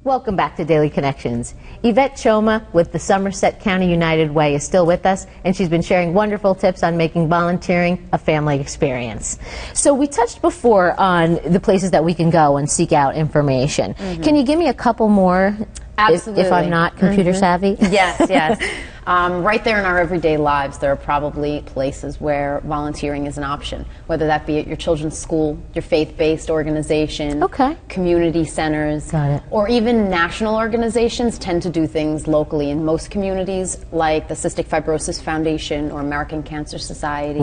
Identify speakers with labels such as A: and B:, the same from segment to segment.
A: Welcome back to Daily Connections. Yvette Choma with the Somerset County United Way is still with us, and she's been sharing wonderful tips on making volunteering a family experience. So we touched before on the places that we can go and seek out information. Can you give me a couple more?
B: Absolutely.
A: If I'm not computer savvy?
B: Yes, yes. Right there in our everyday lives, there are probably places where volunteering is an option, whether that be at your children's school, your faith-based organization, community centers, or even national organizations tend to do things locally in most communities, like the Cystic Fibrosis Foundation or American Cancer Society,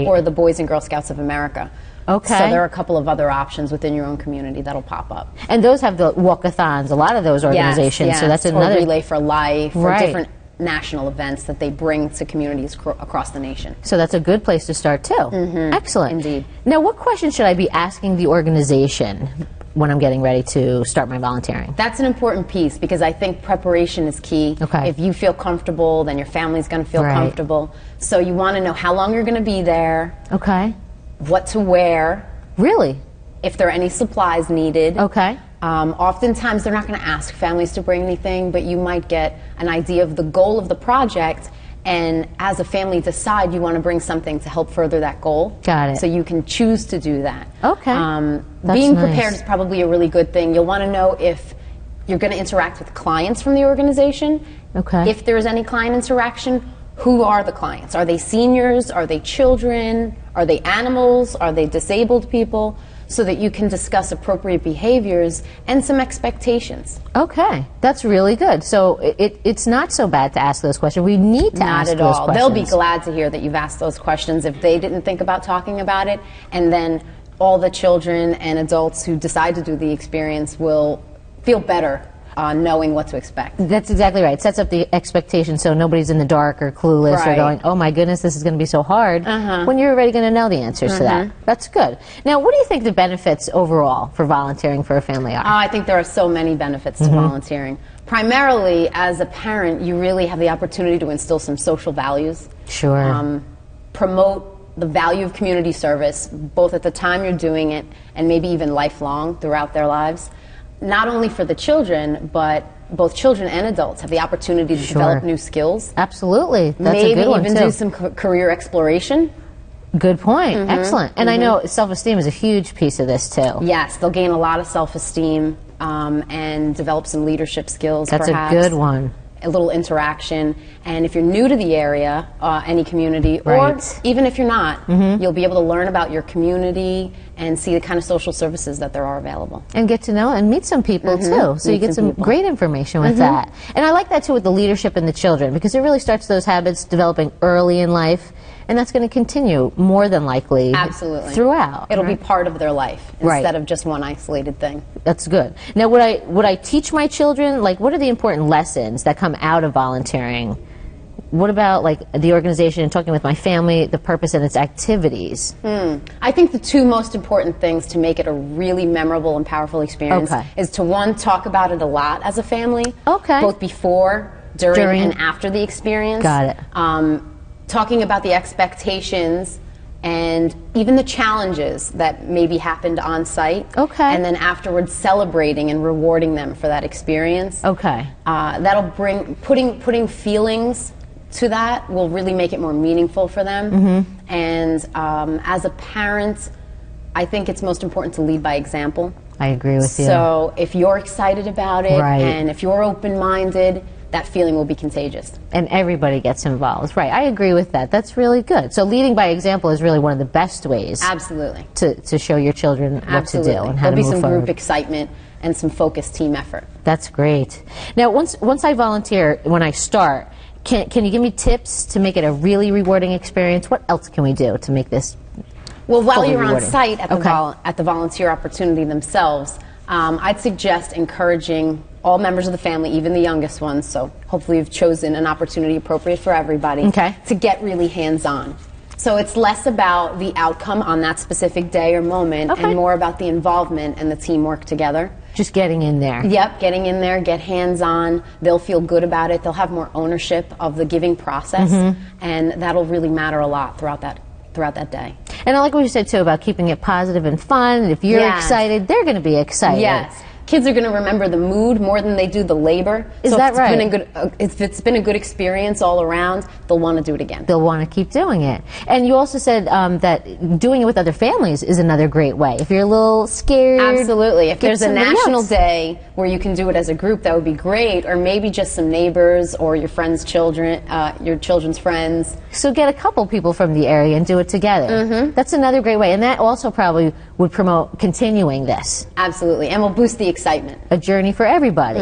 B: or the Boys and Girl Scouts of America. So there are a couple of other options within your own community that'll pop up.
A: And those have the walkathons, a lot of those organizations.
B: Yes,
A: so that's another.
B: Or Relay for Life, or different national events that they bring to communities across the nation.
A: So that's a good place to start too. Excellent.
B: Indeed.
A: Now, what questions should I be asking the organization when I'm getting ready to start my volunteering?
B: That's an important piece, because I think preparation is key. If you feel comfortable, then your family's going to feel comfortable. So you want to know how long you're going to be there. What to wear.
A: Really?
B: If there are any supplies needed. Oftentimes they're not going to ask families to bring anything, but you might get an idea of the goal of the project, and as a family decide you want to bring something to help further that goal. So you can choose to do that. Being prepared is probably a really good thing. You'll want to know if you're going to interact with clients from the organization. If there is any client interaction, who are the clients? Are they seniors? Are they children? Are they animals? Are they disabled people? So that you can discuss appropriate behaviors and some expectations. That's really good. So it's not so bad to ask those questions. We need to ask those questions. Not at all. They'll be glad to hear that you've asked those questions if they didn't think about talking about it. And then all the children and adults who decide to do the experience will feel better knowing what to expect. That's exactly right. It sets up the expectation so nobody's in the dark or clueless or going, oh my goodness, this is going to be so hard, when you're already going to know the answers to that. That's good. Now, what do you think the benefits overall for volunteering for a family are? I think there are so many benefits to volunteering. Primarily, as a parent, you really have the opportunity to instill some social values. Promote the value of community service, both at the time you're doing it and maybe even lifelong throughout their lives. Not only for the children, but both children and adults have the opportunity to develop new skills. That's a good one, maybe even do some career exploration. Good point. Excellent. And I know self-esteem is a huge piece of this too. Yes, they'll gain a lot of self-esteem and develop some leadership skills. That's a good one. A little interaction, and if you're new to the area, any community, or even if you're not, you'll be able to learn about your community and see the kind of social services that there are available. And get to know and meet some people too, so you get some great information with that. And I like that too with the leadership and the children, because it really starts those habits developing early in life, and that's going to continue more than likely throughout. It'll be part of their life instead of just one isolated thing. That's good. Now, would I teach my children, like, what are the important lessons that come out of volunteering? What about, like, the organization and talking with my family, the purpose and its activities? I think the two most important things to make it a really memorable and powerful experience is to, one, talk about it a lot as a family, both before, during, and after the experience. Talking about the expectations and even the challenges that maybe happened on site. And then afterwards celebrating and rewarding them for that experience. That'll bring, putting feelings to that will really make it more meaningful for them. And as a parent, I think it's most important to lead by example. I agree with you. So if you're excited about it and if you're open-minded, that feeling will be contagious. And everybody gets involved. I agree with that. That's really good. So leading by example is really one of the best ways to show your children what to do and how to move forward. There'll be some group excitement and some focused team effort. That's great. Now, once I volunteer, when I start, can you give me tips to make it a really rewarding experience? What else can we do to make this while you're on site at the volunteer opportunity themselves, I'd suggest encouraging all members of the family, even the youngest ones, so hopefully you've chosen an opportunity appropriate for everybody, to get really hands-on. So it's less about the outcome on that specific day or moment and more about the involvement and the teamwork together. Just getting in there. Yep, getting in there, get hands-on. They'll feel good about it. They'll have more ownership of the giving process, and that'll really matter a lot throughout that day. And I like what you said too about keeping it positive and fun. If you're excited, they're going to be excited. kids are going to remember the mood more than they do the labor.
A: Is
B: so
A: that
B: if
A: right?
B: If it's been a good experience all around, they'll want to do it again.
A: They'll want to keep doing it. And you also said that doing it with other families is another great way. If you're a little scared,
B: absolutely. If there's a national
A: else.
B: day where you can do it as a group, that would be great. Or maybe just some neighbors or your friends' children, your children's friends.
A: So get a couple people from the area and do it together. That's another great way. And that also probably would promote continuing this.
B: Absolutely. And will boost the excitement.
A: A journey for everybody.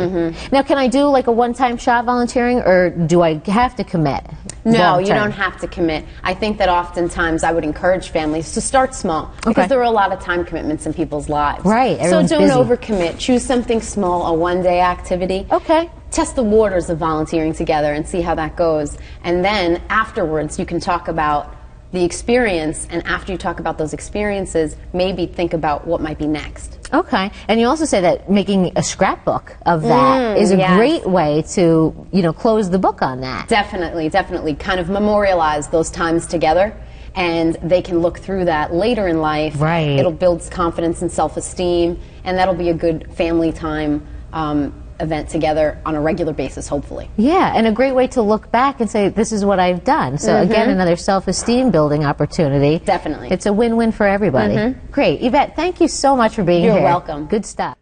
A: Now, can I do like a one-time shot volunteering, or do I have to commit?
B: No, you don't have to commit. I think that oftentimes I would encourage families to start small because there are a lot of time commitments in people's lives.
A: Right.
B: So don't
A: busy.
B: overcommit. Choose something small, a one-day activity.
A: Okay.
B: Test the waters of volunteering together and see how that goes. And then afterwards you can talk about the experience, and after you talk about those experiences, maybe think about what might be next.
A: Okay. And you also say that making a scrapbook of that is a great way to, close the book on that.
B: Definitely, definitely. Kind of memorialize those times together, and they can look through that later in life.
A: Right.
B: It'll build confidence and self-esteem, and that'll be a good family time event together on a regular basis, hopefully.
A: Yeah, and a great way to look back and say, this is what I've done. So again, another self-esteem building opportunity.
B: Definitely.
A: It's a win-win for everybody. Great. Yvette, thank you so much for being here.
B: You're welcome.
A: Good stuff.